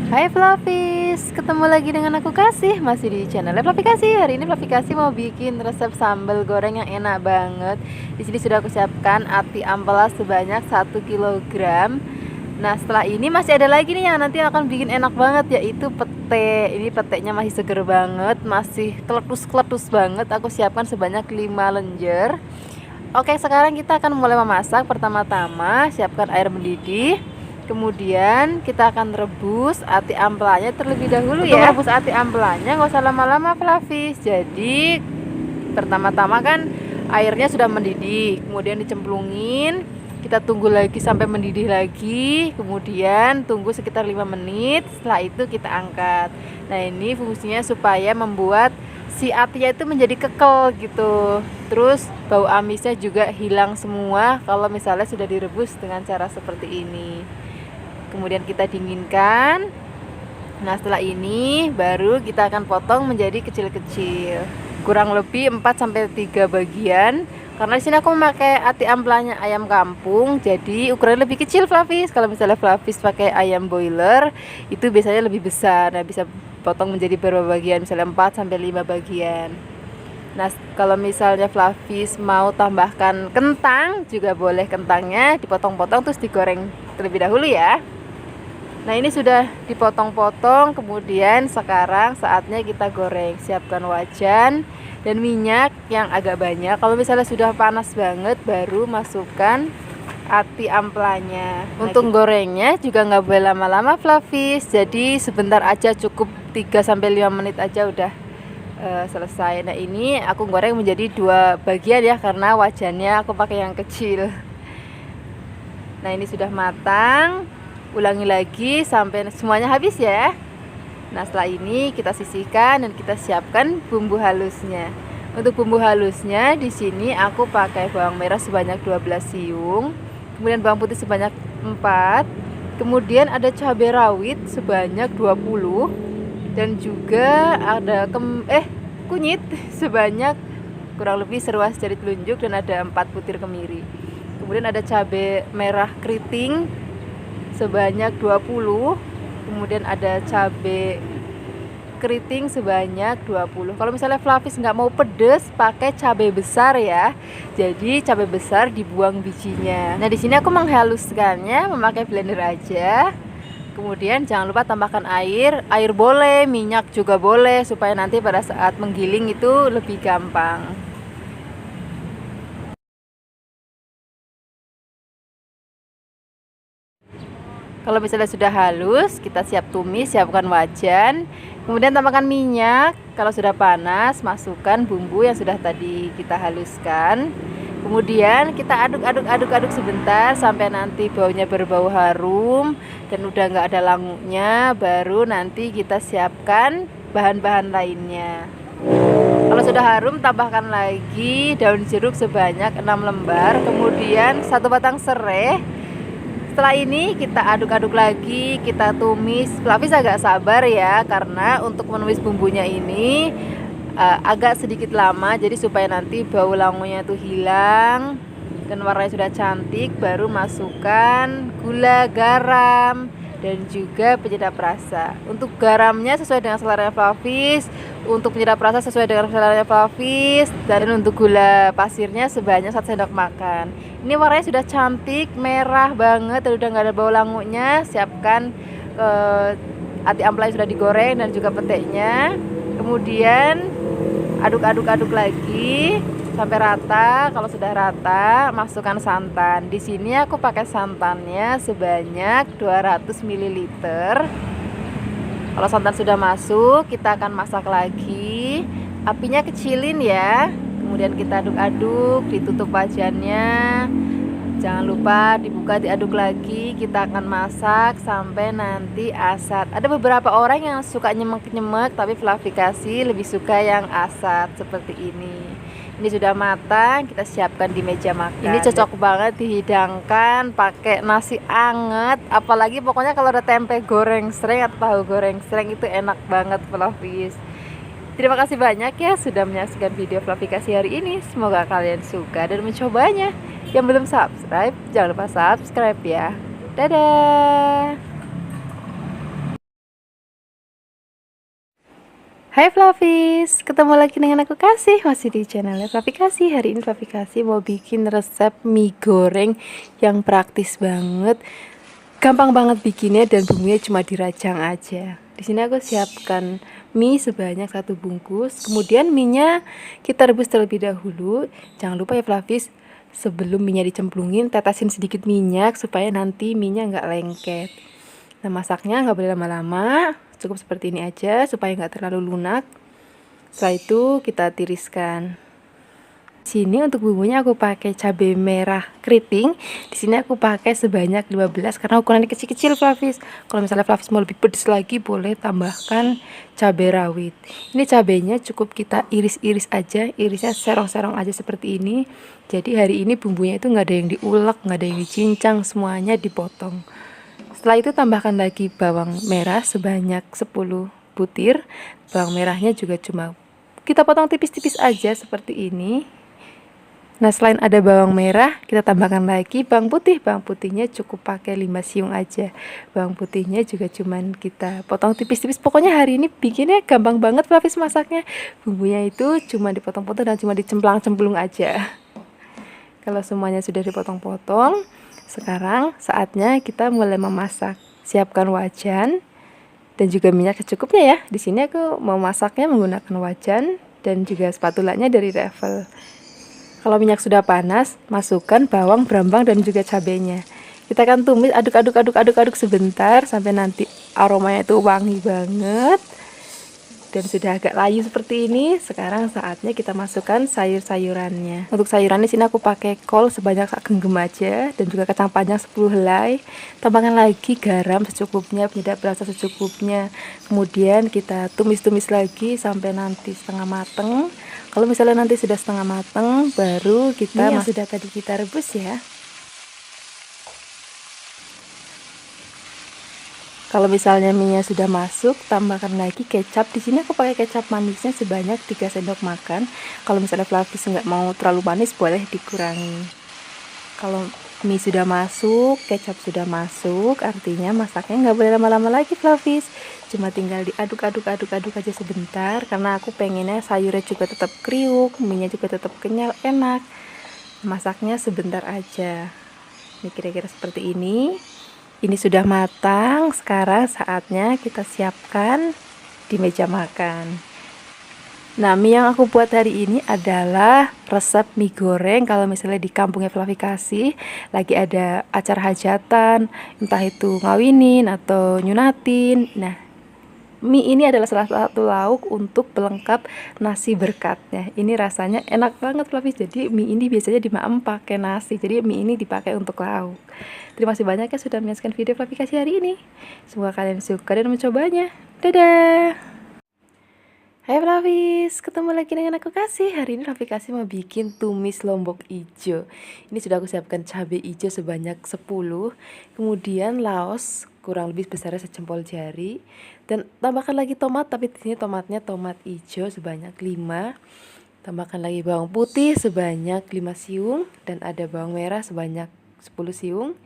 Hai Flavis, ketemu lagi dengan aku Kasih, masih di channel Flavi Kasih. Hari ini Flavi Kasih mau bikin resep sambal goreng yang enak banget. Di sini sudah aku siapkan ati ampela sebanyak 1 kg. Nah, setelah ini masih ada lagi nih yang nanti akan bikin enak banget, yaitu pete. Ini petenya masih seger banget, masih kletus-kletus banget. Aku siapkan sebanyak 5 lenjer. Oke, sekarang kita akan mulai memasak. Pertama-tama siapkan air mendidih. Kemudian kita akan rebus ati amplanya terlebih dahulu ya. Untuk rebus ati amplanya nggak usah lama-lama Flavis. Jadi pertama-tama kan airnya sudah mendidih, kemudian dicemplungin. Kita tunggu lagi sampai mendidih lagi, kemudian tunggu sekitar 5 menit. Setelah itu kita angkat. Nah, ini fungsinya supaya membuat si atinya itu menjadi kekel gitu. Terus bau amisnya juga hilang semua kalau misalnya sudah direbus dengan cara seperti ini. Kemudian kita dinginkan. Nah, setelah ini baru kita akan potong menjadi kecil-kecil, kurang lebih 4 sampai 3 bagian. Karena di sini aku memakai ati amplanya ayam kampung, jadi ukurannya lebih kecil Flavis. Kalau misalnya Flavis pakai ayam boiler, itu biasanya lebih besar. Nah, bisa potong menjadi beberapa bagian, misalnya 4 sampai 5 bagian. Nah, kalau misalnya Flavis mau tambahkan kentang, juga boleh, kentangnya dipotong-potong terus digoreng terlebih dahulu ya. Nah, ini sudah dipotong-potong, kemudian sekarang saatnya kita goreng. Siapkan wajan dan minyak yang agak banyak. Kalau misalnya sudah panas banget, baru masukkan ati amplanya. Untuk gorengnya juga nggak boleh lama-lama Flavis, jadi sebentar aja, cukup 3 sampai 5 menit aja udah selesai. Nah, ini aku goreng menjadi 2 bagian ya, karena wajannya aku pakai yang kecil. Nah, ini sudah matang. Ulangi lagi sampai semuanya habis ya. Nah, setelah ini kita sisihkan dan kita siapkan bumbu halusnya. Untuk bumbu halusnya di sini aku pakai bawang merah sebanyak 12 siung, kemudian bawang putih sebanyak 4, kemudian ada cabai rawit sebanyak 20, dan juga ada kunyit sebanyak kurang lebih seruas jari telunjuk, dan ada 4 butir kemiri. Kemudian ada cabai merah keriting sebanyak 20, kemudian ada cabai keriting sebanyak 20. Kalau misalnya Flavis nggak mau pedes, pakai cabai besar ya. Jadi cabai besar dibuang bijinya. Nah, di sini aku menghaluskannya memakai blender aja. Kemudian jangan lupa tambahkan air. Air boleh, minyak juga boleh, supaya nanti pada saat menggiling itu lebih gampang. Kalau misalnya sudah halus, kita siap tumis, siapkan wajan. Kemudian tambahkan minyak. Kalau sudah panas, masukkan bumbu yang sudah tadi kita haluskan. Kemudian kita aduk sebentar sampai nanti baunya berbau harum dan udah nggak ada languknya. Baru nanti kita siapkan bahan-bahan lainnya. Kalau sudah harum, tambahkan lagi daun jeruk sebanyak 6 lembar. Kemudian 1 batang serai. Setelah ini kita aduk-aduk lagi, kita tumis. Flavis agak sabar ya, karena untuk menumis bumbunya ini agak sedikit lama. Jadi supaya nanti bau langunya itu hilang dan warnanya sudah cantik, baru masukkan gula, garam, dan juga penyedap rasa. Untuk garamnya sesuai dengan selera Flavis, untuk penyedap rasa sesuai dengan selera Flavis, dan untuk gula pasirnya sebanyak 1 sendok makan. Ini warnanya sudah cantik, merah banget, dan udah nggak ada bau languknya. Siapkan ati ampela yang sudah digoreng dan juga petenya. Kemudian aduk-aduk lagi sampai rata. Kalau sudah rata, masukkan santan. Di sini aku pakai santannya sebanyak 200 ml. Kalau santan sudah masuk, kita akan masak lagi. Apinya kecilin ya. Kemudian kita aduk-aduk, ditutup wajannya. Jangan lupa dibuka, diaduk lagi. Kita akan masak sampai nanti asat. Ada beberapa orang yang suka nyemek-nyemek, tapi Flavi Kasih lebih suka yang asat seperti ini. Ini sudah matang, kita siapkan di meja makan. Ini cocok banget dihidangkan pakai nasi anget, apalagi pokoknya kalau ada tempe goreng sreng atau tahu goreng sreng, itu enak banget Flavis. Terima kasih banyak ya sudah menyaksikan video Flavi Kasih hari ini. Semoga kalian suka dan mencobanya. Yang belum subscribe, jangan lupa subscribe ya. Dadah. Hai Flavis, ketemu lagi dengan aku Kasih, masih di channelnya Flavi Kasih. Hari ini Flavi Kasih mau bikin resep mie goreng yang praktis banget, gampang banget bikinnya dan bumbunya cuma dirajang aja. Di sini aku siapkan mie sebanyak 1 bungkus, kemudian minyak kita rebus terlebih dahulu. Jangan lupa ya Flavis, sebelum minyak dicemplungin tetesin sedikit minyak supaya nanti minyak nggak lengket. Nah, masaknya nggak boleh lama-lama, cukup seperti ini aja supaya nggak terlalu lunak. Setelah itu kita tiriskan. Sini untuk bumbunya aku pakai cabai merah keriting. Di sini aku pakai sebanyak 15 karena ukurannya kecil-kecil Flavis. Kalau misalnya Flavis mau lebih pedas lagi boleh tambahkan cabai rawit. Ini cabainya cukup kita iris-iris aja, irisnya serong-serong aja seperti ini. Jadi hari ini bumbunya itu nggak ada yang diulek, nggak ada yang dicincang, semuanya dipotong. Setelah itu tambahkan lagi bawang merah sebanyak 10 butir. Bawang merahnya juga cuma kita potong tipis-tipis aja seperti ini. Nah, selain ada bawang merah, kita tambahkan lagi bawang putih. Bawang putihnya cukup pakai 5 siung aja. Bawang putihnya juga cuman kita potong tipis-tipis. Pokoknya hari ini bikinnya gampang banget Flavis masaknya. Bumbunya itu cuma dipotong-potong dan cuma dicemplang-cemplung aja. Kalau semuanya sudah dipotong-potong, sekarang saatnya kita mulai memasak. Siapkan wajan dan juga minyak secukupnya ya. Di sini aku mau masaknya menggunakan wajan dan juga spatulanya dari Revel. Kalau minyak sudah panas, masukkan bawang, brambang dan juga cabenya. Kita akan tumis, aduk sebentar sampai nanti aromanya itu wangi banget. Dan sudah agak layu seperti ini, sekarang saatnya kita masukkan sayur-sayurannya. Untuk sayuran di sini aku pakai kol sebanyak sak genggam aja dan juga kacang panjang 10 helai. Tambahkan lagi garam secukupnya, penyedap rasa secukupnya. Kemudian kita tumis-tumis lagi sampai nanti setengah mateng. Kalau misalnya nanti sudah setengah mateng, baru kita sudah tadi kita rebus ya. Kalau misalnya minyak sudah masuk, tambahkan lagi kecap. Di sini aku pakai kecap manisnya sebanyak 3 sendok makan. Kalau misalnya Flavis nggak mau terlalu manis, boleh dikurangi. Kalau mie sudah masuk, kecap sudah masuk, artinya masaknya nggak boleh lama-lama lagi Flavis. Cuma tinggal diaduk aja sebentar, karena aku pengennya sayurnya juga tetap kriuk, mie-nya juga tetap kenyal, enak. Masaknya sebentar aja. Ini kira-kira seperti ini. Ini sudah matang, sekarang saatnya kita siapkan di meja makan. Nah, mie yang aku buat hari ini adalah resep mie goreng. Kalau misalnya di kampungnya Flavi Kasih lagi ada acara hajatan, entah itu ngawinin atau nyunatin. Nah, mie ini adalah salah satu lauk untuk pelengkap nasi berkatnya. Ini rasanya enak banget Flavis. Jadi mie ini biasanya dimaem pakai nasi. Jadi mie ini dipakai untuk lauk. Terima kasih banyak ya sudah menyaksikan video Flavi Kasih hari ini. Semoga kalian suka dan mencobanya. Dadah. Hai Flavis, ketemu lagi dengan aku Kasih. Hari ini Flavi Kasih mau bikin tumis lombok ijo. Ini sudah aku siapkan cabai ijo sebanyak 10. Kemudian laos kurang lebih besarnya sejempol jari. Dan tambahkan lagi tomat, tapi di sini tomatnya tomat ijo sebanyak 5. Tambahkan lagi bawang putih sebanyak 5 siung dan ada bawang merah sebanyak 10 siung.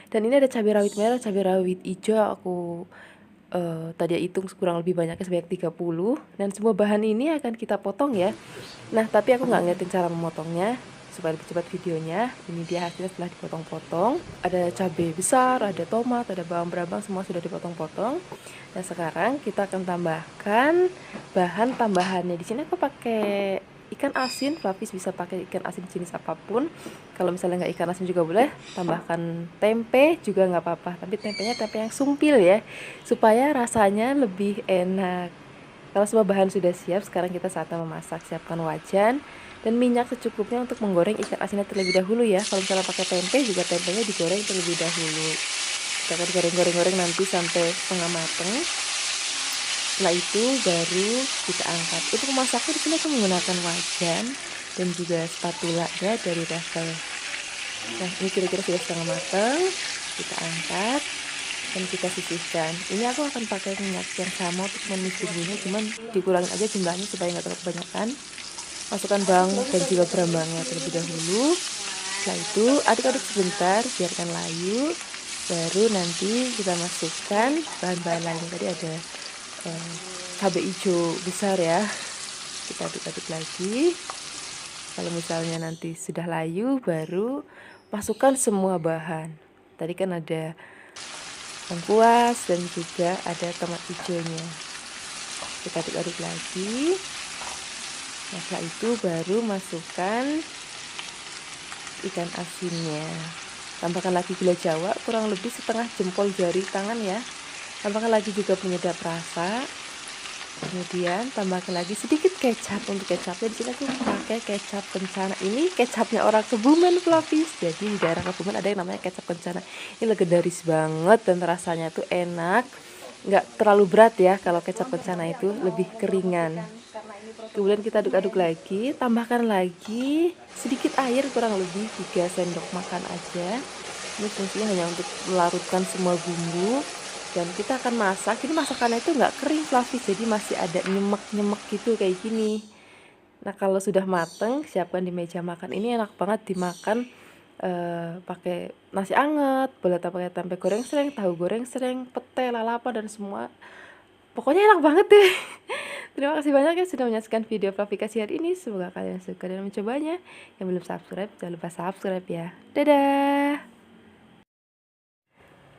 Dan ini ada cabai rawit merah, cabai rawit hijau aku tadi hitung kurang lebih banyaknya sebanyak 30. Dan semua bahan ini akan kita potong ya. Nah, tapi aku nggak ngeliatin cara memotongnya supaya lebih cepat videonya. Ini dia hasilnya setelah dipotong-potong. Ada cabai besar, ada tomat, ada bawang brambang, semua sudah dipotong-potong. Nah, sekarang kita akan tambahkan bahan tambahannya. Di sini aku pakai ikan asin. Flavis bisa pakai ikan asin jenis apapun. Kalau misalnya nggak ikan asin juga boleh. Tambahkan tempe juga nggak apa-apa, tapi tempenya tempe yang sumpil ya, supaya rasanya lebih enak. Kalau semua bahan sudah siap, sekarang kita saatnya memasak. Siapkan wajan dan minyak secukupnya untuk menggoreng ikan asinnya terlebih dahulu ya. Kalau misalnya pakai tempe juga tempenya digoreng terlebih dahulu. Kita akan goreng-goreng nanti sampai setengah mateng. Setelah itu baru kita angkat. Untuk memasaknya di sini aku menggunakan wajan dan juga spatula ya dari Revel. Nah, ini kira-kira sudah setengah matang. Kita angkat dan kita sisihkan. Ini aku akan pakai minyak yang sama untuk menumis bumbunya, cuman dikurangin aja jumlahnya supaya nggak terlalu kebanyakan. Masukkan bawang dan juga brambangnya terlebih dahulu. Setelah itu aduk-aduk sebentar, biarkan layu. Baru nanti kita masukkan bahan-bahan lain. Tadi ada cabai hijau besar ya. Kita aduk-aduk lagi. Kalau misalnya nanti sudah layu, baru masukkan semua bahan. Tadi kan ada lengkuas dan juga ada tomat hijaunya. Kita aduk-aduk lagi. Nah, setelah itu baru masukkan ikan asinnya. Tambahkan lagi gula jawa kurang lebih setengah jempol jari tangan ya. Tambahkan lagi juga penyedap rasa. Kemudian tambahkan lagi sedikit kecap. Untuk kecapnya di sini aku pakai kecap kencana. Ini kecapnya orang Kebumen, Floppies. Jadi di daerah Kebumen ada yang namanya kecap kencana. Ini legendaris banget dan rasanya tuh enak. Nggak terlalu berat ya, kalau kecap kencana itu lebih keringan. Kemudian kita aduk-aduk lagi, tambahkan lagi sedikit air kurang lebih 3 sendok makan aja. Ini fungsinya hanya untuk melarutkan semua bumbu. Dan kita akan masak. Ini masakannya itu nggak kering, Fluffy, jadi masih ada nyemek-nyemek gitu kayak gini. Nah, kalau sudah mateng, siapkan di meja makan. Ini enak banget dimakan pakai nasi anget, boleh pakai tempe goreng sereng, tahu goreng sereng, pete, lalapan dan semua. Pokoknya enak banget deh. Terima kasih banyak ya sudah menyaksikan video aplikasi hari ini. Semoga kalian suka dan mencobanya. Yang belum subscribe, jangan lupa subscribe ya. Dadah.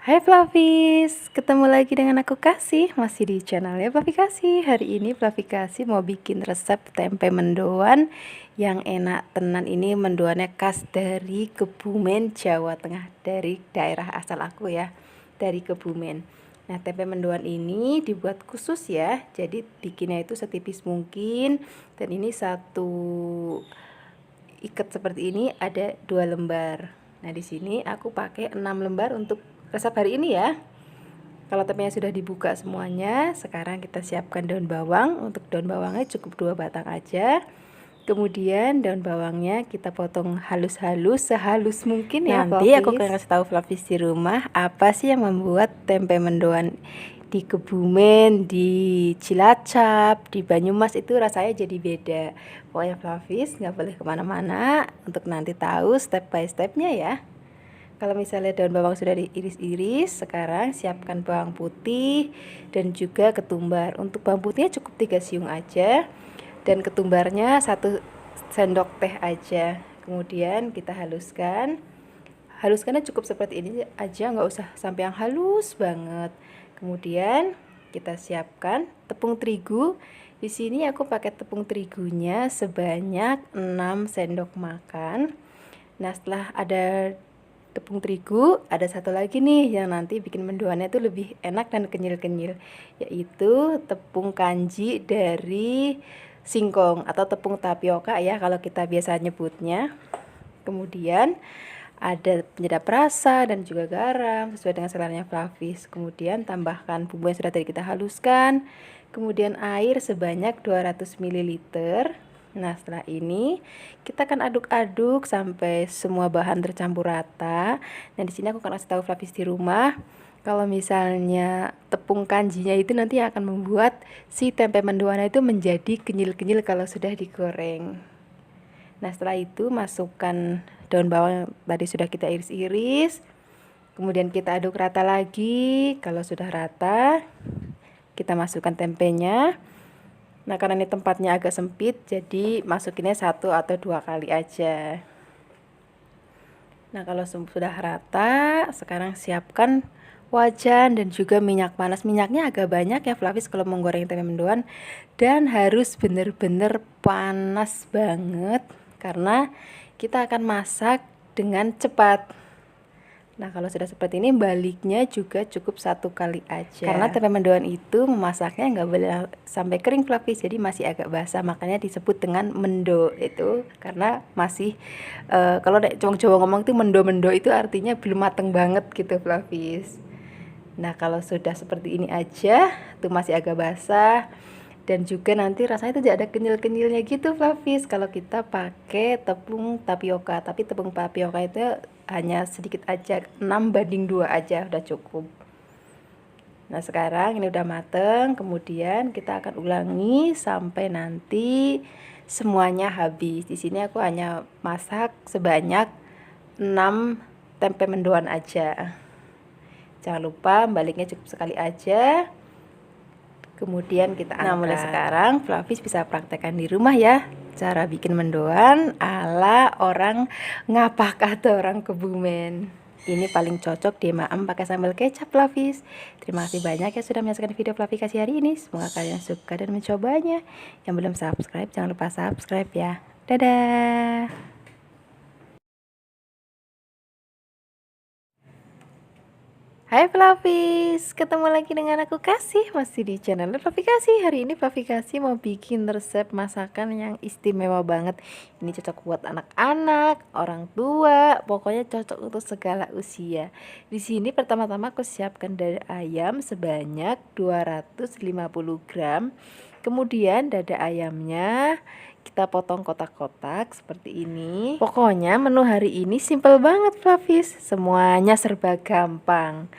Hai Fluffies, ketemu lagi dengan aku Kasih, masih di channelnya Fluffy Kasih. Hari ini Fluffy Kasih mau bikin resep tempe mendoan yang enak tenan. Ini mendoannya khas dari Kebumen, Jawa Tengah, dari daerah asal aku ya, dari Kebumen. Nah, tempe mendoan ini dibuat khusus ya, jadi bikinnya itu setipis mungkin. Dan ini satu ikat seperti ini ada 2 lembar. Nah, di sini aku pakai 6 lembar untuk resep hari ini ya. Kalau tempenya sudah dibuka semuanya, sekarang kita siapkan daun bawang. Untuk daun bawangnya cukup 2 batang aja. Kemudian daun bawangnya kita potong halus-halus, sehalus mungkin ya. Nanti aku akan kasih tahu Floppies di rumah apa sih yang membuat tempe mendoan di Kebumen, di Cilacap, di Banyumas itu rasanya jadi beda. Pokoknya Floppies nggak boleh kemana-mana untuk nanti tahu step by stepnya ya. Kalau misalnya daun bawang sudah diiris-iris, sekarang siapkan bawang putih dan juga ketumbar. Untuk bawang putihnya cukup 3 siung aja. Dan ketumbarnya 1 sendok teh aja. Kemudian kita haluskan. Haluskannya cukup seperti ini aja, nggak usah sampai yang halus banget. Kemudian kita siapkan tepung terigu. Di sini aku pakai tepung terigunya sebanyak 6 sendok makan. Nah, setelah ada tepung terigu, ada satu lagi nih yang nanti bikin mendoannya itu lebih enak dan kenyil-kenyil, yaitu tepung kanji dari singkong atau tepung tapioka ya kalau kita biasa nyebutnya. Kemudian ada penyedap rasa dan juga garam sesuai dengan seleranya Floppies. Kemudian tambahkan bumbu yang sudah tadi kita haluskan. Kemudian air sebanyak 200 ml. Nah, setelah ini kita akan aduk-aduk sampai semua bahan tercampur rata. Nah, di sini aku akan kasih tahu Floppies di rumah, kalau misalnya tepung kanjinya itu nanti akan membuat si tempe mendoannya itu menjadi kenyil-kenyil kalau sudah digoreng. Nah, setelah itu masukkan daun bawang yang tadi sudah kita iris-iris. Kemudian kita aduk rata lagi. Kalau sudah rata, kita masukkan tempenya. Nah, karena ini tempatnya agak sempit, jadi masukinnya 1 atau 2 kali aja. Nah, kalau sudah rata, sekarang siapkan wajan dan juga minyak panas. Minyaknya agak banyak ya Floppies kalau menggoreng tempe mendoan, dan harus benar-benar panas banget karena kita akan masak dengan cepat. Nah, kalau sudah seperti ini baliknya juga cukup 1 kali aja. Karena tempe mendoan itu memasaknya nggak boleh sampai kering Floppies, jadi masih agak basah, makanya disebut dengan mendo itu karena masih kalau Jawa ngomong itu mendo-mendo itu artinya belum mateng banget gitu Floppies. Nah, kalau sudah seperti ini aja tuh masih agak basah. Dan juga nanti rasanya itu tidak ada kenyil-kenyilnya gitu Floppies kalau kita pakai tepung tapioka. Tapi tepung tapioka itu hanya sedikit aja, 6:2 aja udah cukup. Nah, sekarang ini udah mateng. Kemudian kita akan ulangi sampai nanti semuanya habis. Di sini aku hanya masak sebanyak 6 tempe mendoan aja. Jangan lupa baliknya cukup sekali aja. Kemudian kita angkat. Nah, mulai sekarang Flavis bisa praktekkan di rumah ya, cara bikin mendoan ala orang Ngapak atau orang Kebumen. Ini paling cocok dimaem pakai sambal kecap Flavis. Terima kasih banyak ya sudah menyaksikan video Flavis kasih hari ini. Semoga kalian suka dan mencobanya. Yang belum subscribe jangan lupa subscribe ya. Dadah. Hai Flavis, ketemu lagi dengan aku Kasih, masih di channel Flavi Kasih. Hari ini Flavi Kasih mau bikin resep masakan yang istimewa banget. Ini cocok buat anak-anak, orang tua, pokoknya cocok untuk segala usia. Di sini pertama-tama aku siapkan dada ayam sebanyak 250 gram. Kemudian dada ayamnya kita potong kotak-kotak seperti ini. Pokoknya menu hari ini simple banget Flavis, semuanya serba gampang.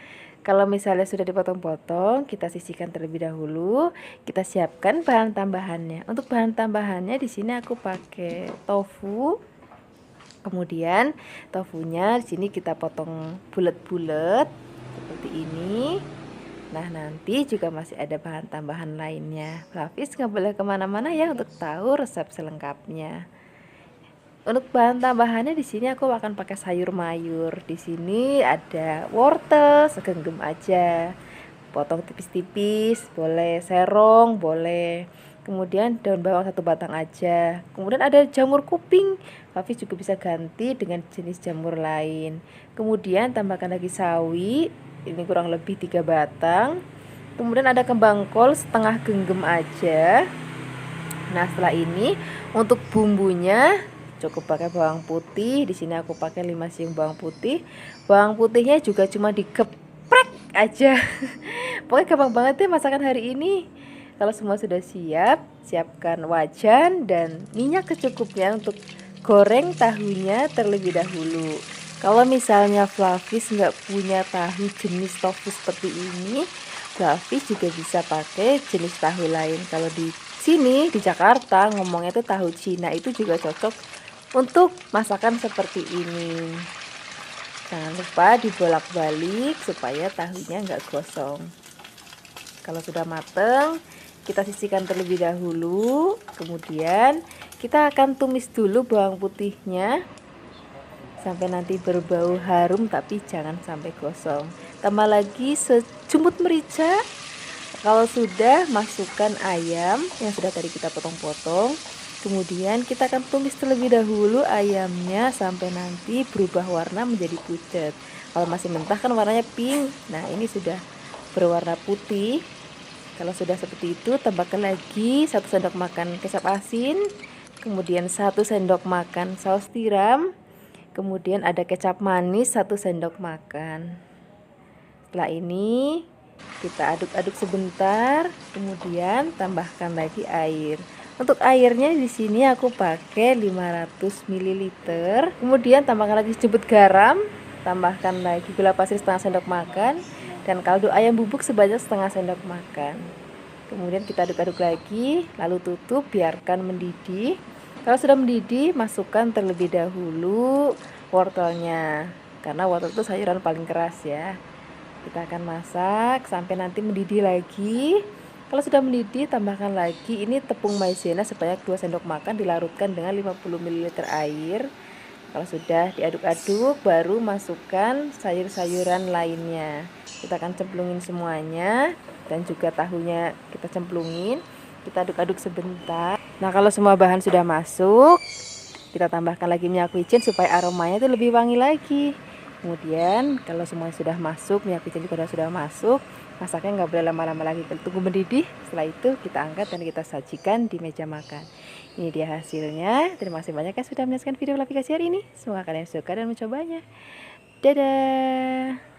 Kalau misalnya sudah dipotong-potong, kita sisihkan terlebih dahulu. Kita siapkan bahan tambahannya. Untuk bahan tambahannya di sini aku pakai tofu. Kemudian tofunya di sini kita potong bulat-bulat seperti ini. Nah, nanti juga masih ada bahan tambahan lainnya. Flavis nggak boleh kemana-mana ya untuk tahu resep selengkapnya. Untuk bahan tambahannya di sini aku akan pakai sayur mayur. Di sini ada wortel segenggam aja, potong tipis-tipis, boleh serong, boleh. Kemudian daun bawang 1 batang aja. Kemudian ada jamur kuping. Flavis juga bisa ganti dengan jenis jamur lain. Kemudian tambahkan lagi sawi. Ini kurang lebih 3 batang. Kemudian ada kembang kol setengah genggam aja. Nah, setelah ini untuk bumbunya cukup pakai bawang putih. Di sini aku pakai 5 siung bawang putih. Bawang putihnya juga cuma digeprek aja. Pokoknya gampang banget deh masakan hari ini. Kalau semua sudah siap, siapkan wajan dan minyak secukupnya untuk goreng tahunya terlebih dahulu. Kalau misalnya Flavis nggak punya tahu jenis tofu seperti ini, Flavis juga bisa pakai jenis tahu lain. Kalau di sini di Jakarta ngomongnya itu tahu Cina, itu juga cocok untuk masakan seperti ini. Jangan lupa dibolak-balik supaya tahunya nggak gosong. Kalau sudah mateng, kita sisihkan terlebih dahulu. Kemudian kita akan tumis dulu bawang putihnya sampai nanti berbau harum, tapi jangan sampai gosong. Tambah lagi sejumput merica. Kalau sudah, masukkan ayam yang sudah tadi kita potong-potong. Kemudian kita akan tumis terlebih dahulu ayamnya sampai nanti berubah warna menjadi pucat. Kalau masih mentah kan warnanya pink. Nah, ini sudah berwarna putih. Kalau sudah seperti itu, tambahkan lagi 1 sendok makan kecap asin. Kemudian 1 sendok makan saus tiram. Kemudian ada kecap manis 1 sendok makan. Setelah ini kita aduk-aduk sebentar, kemudian tambahkan lagi air. Untuk airnya di sini aku pakai 500 ml. Kemudian tambahkan lagi sejumput garam, tambahkan lagi gula pasir setengah sendok makan dan kaldu ayam bubuk sebanyak setengah sendok makan. Kemudian kita aduk-aduk lagi, lalu tutup, biarkan mendidih. Kalau sudah mendidih, masukkan terlebih dahulu wortelnya, karena wortel itu sayuran paling keras ya. Kita akan masak sampai nanti mendidih lagi. Kalau sudah mendidih, tambahkan lagi ini tepung maizena sebanyak 2 sendok makan dilarutkan dengan 50 ml air. Kalau sudah diaduk-aduk, baru masukkan sayur-sayuran lainnya. Kita akan cemplungin semuanya dan juga tahunya kita cemplungin. Kita aduk-aduk sebentar. Nah, kalau semua bahan sudah masuk, kita tambahkan lagi minyak wijen supaya aromanya itu lebih wangi lagi. Kemudian kalau semua sudah masuk, minyak wijen juga sudah masuk, masaknya nggak boleh lama-lama lagi, tunggu mendidih. Setelah itu kita angkat dan kita sajikan di meja makan. Ini dia hasilnya. Terima kasih banyak yang sudah menyaksikan video Flavi Kasih hari ini. Semoga kalian suka dan mencobanya. Dadah.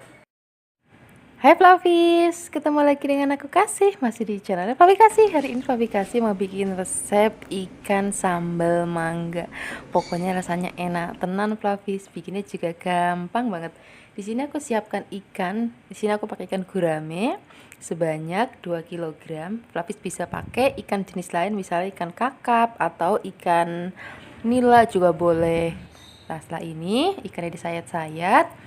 Hai Flavis, ketemu lagi dengan aku Kasih, masih di channel Flavi Kasih. Hari ini Flavi Kasih mau bikin resep ikan sambal mangga. Pokoknya rasanya enak tenan Flavis, bikinnya juga gampang banget. Di sini aku siapkan ikan. Di sini aku pakai ikan gurame sebanyak 2 kg. Flavis bisa pakai ikan jenis lain, misalnya ikan kakap atau ikan nila juga boleh. Nah, setelah ini ikannya disayat-sayat.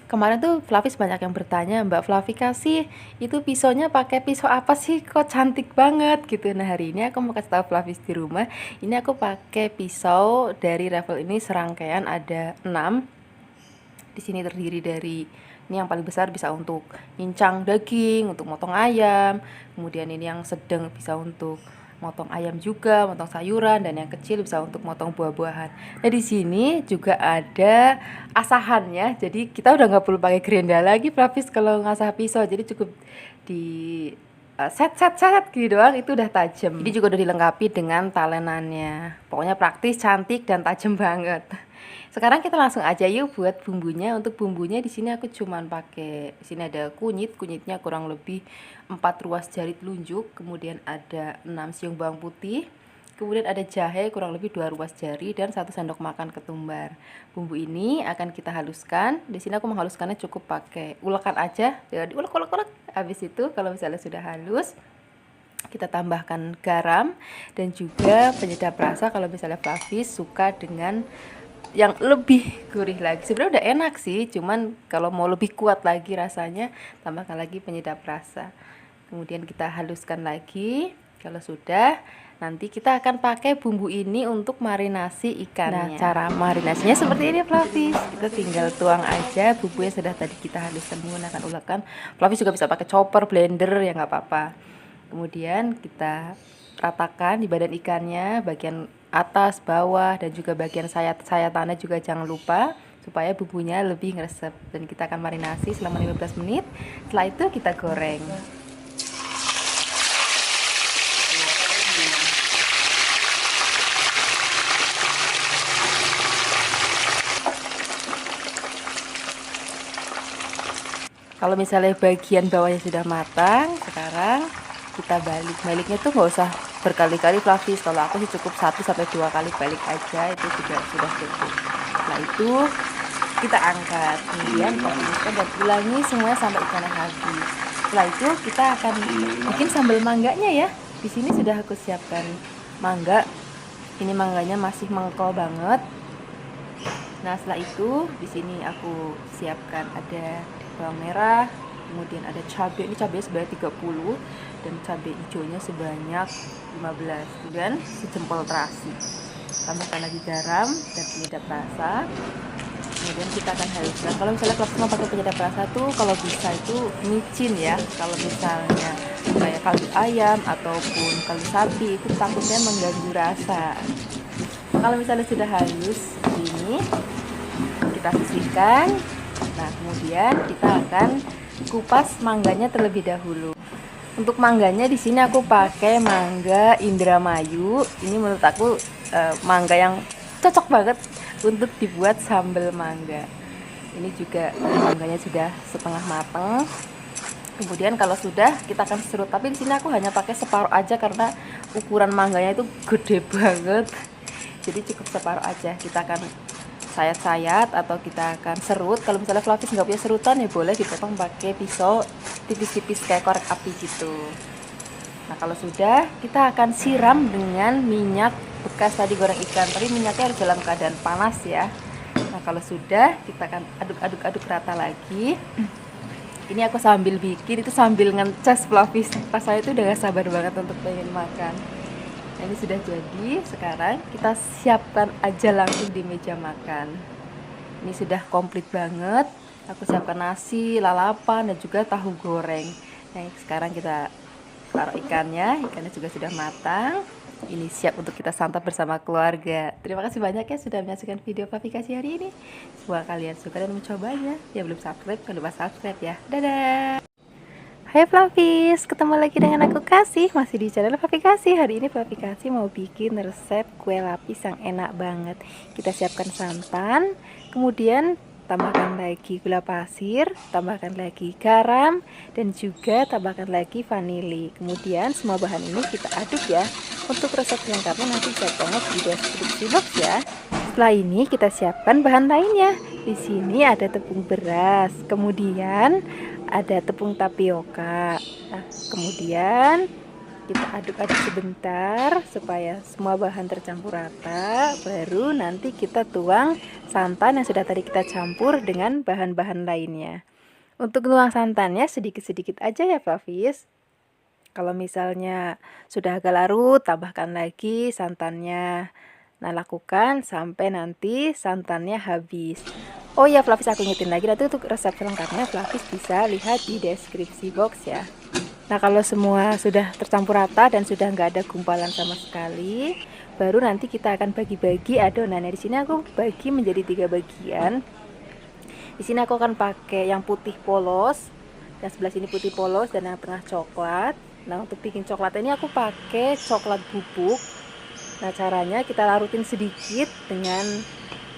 Kemarin tuh Flavis banyak yang bertanya, Mbak Flavikasi itu pisaunya pakai pisau apa sih kok cantik banget gitu. Nah hari ini aku mau kasih tahu Flavis di rumah, ini aku pakai pisau dari Revel ini serangkaian ada 6. Di sini terdiri dari ini yang paling besar bisa untuk nyincang daging, untuk motong ayam, kemudian ini yang sedang bisa untuk motong ayam juga, motong sayuran, dan yang kecil bisa untuk motong buah-buahan. Nah di sini juga ada asahannya, jadi kita udah nggak perlu pakai gerinda lagi Flavis kalau ngasah pisau, jadi cukup di set gitu doang itu udah tajam. Ini juga udah dilengkapi dengan talenannya, pokoknya praktis, cantik, dan tajam banget. Sekarang kita langsung aja yuk buat bumbunya. Untuk bumbunya di sini aku cuman pakai, di sini ada kunyitnya kurang lebih 4 ruas jari telunjuk, kemudian ada 6 siung bawang putih, kemudian ada jahe kurang lebih 2 ruas jari, dan 1 sendok makan ketumbar. Bumbu ini akan kita haluskan. Di sini aku menghaluskannya cukup pakai ulekan aja, jadi ulek-ulek. Habis itu kalau misalnya sudah halus, kita tambahkan garam dan juga penyedap rasa kalau misalnya Flavis suka dengan yang lebih gurih lagi. Sebenarnya udah enak sih, cuman kalau mau lebih kuat lagi rasanya, tambahkan lagi penyedap rasa. Kemudian kita haluskan lagi. Kalau sudah, nanti kita akan pakai bumbu ini untuk marinasi ikannya. Nah, cara marinasinya seperti ini Flavis. Kita tinggal tuang aja bumbu yang sudah tadi kita haluskan menggunakan ulekan. Flavis juga bisa pakai chopper, blender, ya nggak apa-apa. Kemudian kita ratakan di badan ikannya, bagian atas, bawah, dan juga bagian sayatannya juga jangan lupa, supaya bumbunya lebih ngeresep. Dan kita akan marinasi selama 15 menit. Setelah itu kita goreng. Kalau misalnya bagian bawahnya sudah matang, sekarang kita baliknya tuh nggak usah berkali-kali Flavis. Kalau aku sih cukup 1-2 kali balik aja, itu juga sudah cukup. Nah itu kita angkat, kemudian fokuskan dan ulangi semuanya sampai ikannya habis. Setelah itu kita akan bikin sambal mangganya ya. Di sini sudah aku siapkan mangga. Ini mangganya masih mengkol banget. Nah setelah itu di sini aku siapkan ada bawang merah, kemudian ada cabai, ini cabainya sebanyak 30 dan cabai hijaunya sebanyak 15, dan sejempol terasi. Tambahkan lagi garam dan penyedap rasa. Kemudian kita akan haluskan. Kalau misalnya Flavis mau pakai penyedap rasa tuh kalau bisa itu micin ya. Kalau misalnya kayak kaldu ayam ataupun kaldu sapi itu takutnya mengganggu rasa. Kalau misalnya sudah halus ini kita sisihkan. Nah kemudian kita akan kupas mangganya terlebih dahulu. Untuk mangganya di sini aku pakai mangga Indramayu. Ini menurut aku mangga yang cocok banget untuk dibuat sambal mangga. Ini juga mangganya sudah setengah matang. Kemudian kalau sudah kita akan serut. Tapi di sini aku hanya pakai separuh aja karena ukuran mangganya itu gede banget. Jadi cukup separuh aja. Kita akan sayat-sayat atau kita akan serut. Kalau misalnya Flavis nggak punya serutan ya boleh dipotong pakai pisau tipis-tipis kayak korek api gitu. Nah kalau sudah, kita akan siram dengan minyak bekas tadi goreng ikan. Tapi minyaknya harus dalam keadaan panas ya. Nah kalau sudah, kita akan aduk-aduk rata lagi. Ini aku sambil bikin, itu sambil ngecas Flavis. Rasanya itu udah gak sabar banget untuk pengen makan. Nah ini sudah jadi. Sekarang kita siapkan aja langsung di meja makan. Ini sudah komplit banget. Aku siapkan nasi, lalapan, dan juga tahu goreng. Nah sekarang kita taruh ikannya juga sudah matang. Ini siap untuk kita santap bersama keluarga. Terima kasih banyak ya sudah menyaksikan video Flavikasi hari ini. Semoga kalian suka dan mencobanya. Yang belum subscribe, jangan lupa subscribe ya. Dadah. Hai Flavis, ketemu lagi dengan aku Kasih, masih di channel Flavikasi. Hari ini Flavikasi mau bikin resep kue lapis yang enak banget. Kita siapkan santan, kemudian tambahkan lagi gula pasir, tambahkan lagi garam, dan juga tambahkan lagi vanili. Kemudian semua bahan ini kita aduk ya. Untuk resep lengkapnya nanti saya tengok di deskripsi box ya. Setelah ini kita siapkan bahan lainnya. Di sini ada tepung beras, kemudian ada tepung tapioka. Nah, kemudian Kita aduk-aduk sebentar supaya semua bahan tercampur rata. Baru nanti kita tuang santan yang sudah tadi kita campur dengan bahan-bahan lainnya. Untuk tuang santannya sedikit-sedikit aja ya Flavis. Kalau misalnya sudah agak larut, tambahkan lagi santannya. Nah, lakukan sampai nanti santannya habis. Oh ya Flavis, aku ingetin lagi, nanti untuk resep selengkapnya Flavis bisa lihat di deskripsi box ya. Nah, kalau semua sudah tercampur rata dan sudah nggak ada gumpalan sama sekali, baru nanti kita akan bagi-bagi adonannya. Di sini aku bagi menjadi 3 bagian. Di sini aku akan pakai yang putih polos, yang sebelah sini putih polos dan yang tengah coklat. Nah, untuk bikin coklat ini aku pakai coklat bubuk. Nah, caranya kita larutin sedikit dengan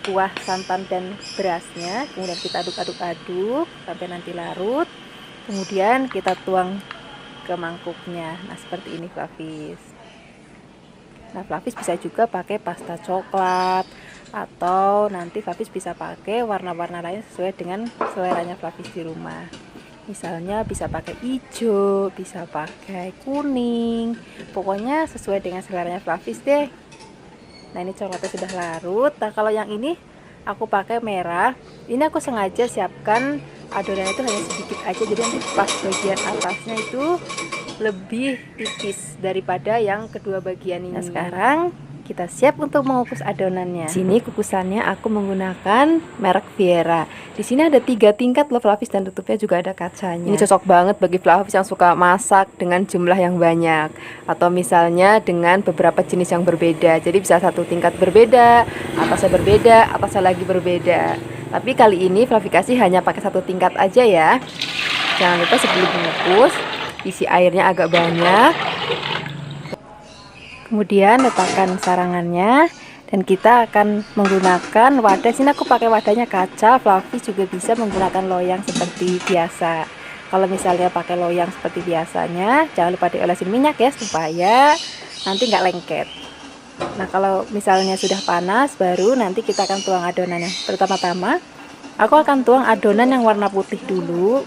kuah santan dan berasnya, kemudian kita aduk-aduk-aduk sampai nanti larut. Kemudian kita tuang ke mangkuknya. Nah, seperti ini Flavis. Nah, Flavis bisa juga pakai pasta coklat atau nanti Flavis bisa pakai warna-warna lain sesuai dengan seleranya Flavis di rumah. Misalnya bisa pakai hijau, bisa pakai kuning. Pokoknya sesuai dengan seleranya Flavis deh. Nah, ini coklatnya sudah larut. Nah, kalau yang ini aku pakai merah. Ini aku sengaja siapkan adonannya itu hanya sedikit aja, jadi nanti pas bagian atasnya itu lebih tipis daripada yang kedua bagian ini. Nah, sekarang kita siap untuk mengukus adonannya. Sini kukusannya aku menggunakan merek Viera. Di sini ada 3 tingkat loh Flavis, dan tutupnya juga ada kacanya. Ini cocok banget bagi Flavis yang suka masak dengan jumlah yang banyak, atau misalnya dengan beberapa jenis yang berbeda. Jadi bisa 1 tingkat berbeda, atasnya berbeda, atasnya lagi berbeda. Tapi kali ini Flavis kasih hanya pakai 1 tingkat aja ya. Jangan lupa sebelum mengukus isi airnya agak banyak. Kemudian letakkan sarangannya dan kita akan menggunakan wadah. Sini aku pakai wadahnya kaca. Flavis juga bisa menggunakan loyang seperti biasa. Kalau misalnya pakai loyang seperti biasanya, jangan lupa diolesin minyak ya supaya nanti nggak lengket. Nah, kalau misalnya sudah panas, baru nanti kita akan tuang adonannya. Pertama-tama aku akan tuang adonan yang warna putih dulu.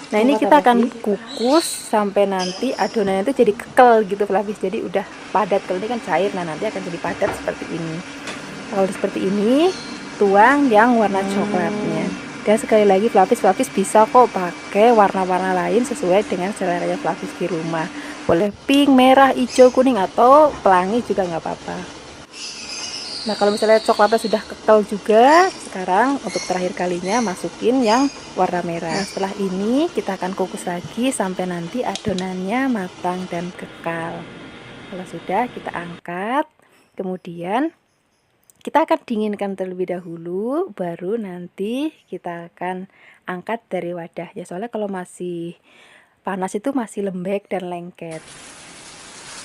Nah, ini kita akan kukus sampai nanti adonannya itu jadi kekel gitu Flavis. Jadi udah padat. Kalau ini kan cair, nah nanti akan jadi padat seperti ini. Kalau seperti ini, tuang yang warna coklatnya. Dan sekali lagi Flavis bisa kok pakai warna-warna lain sesuai dengan seleranya Flavis di rumah. Boleh pink, merah, hijau, kuning, atau pelangi juga nggak apa-apa. Nah, kalau misalnya coklatnya sudah kekel juga, sekarang untuk terakhir kalinya masukin yang warna merah. Nah, setelah ini kita akan kukus lagi sampai nanti adonannya matang dan kekal. Kalau sudah, kita angkat. Kemudian kita akan dinginkan terlebih dahulu, baru nanti kita akan angkat dari wadah. Ya, soalnya kalau masih panas itu masih lembek dan lengket.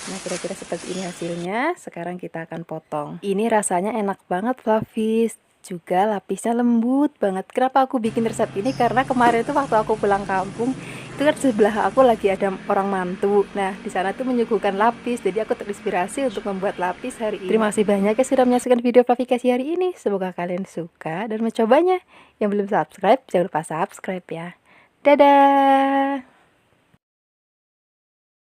Nah, kira-kira seperti ini hasilnya. Sekarang kita akan potong. Ini rasanya enak banget Flavis. Juga lapisnya lembut banget. Kenapa aku bikin resep ini? Karena kemarin itu waktu aku pulang kampung, itu kan sebelah aku lagi ada orang mantu. Nah, di sana tuh menyuguhkan lapis. Jadi aku terinspirasi untuk membuat lapis hari ini. Terima kasih banyak ya sudah menyaksikan video Flavikasi hari ini. Semoga kalian suka dan mencobanya. Yang belum subscribe, jangan lupa subscribe ya. Dadah!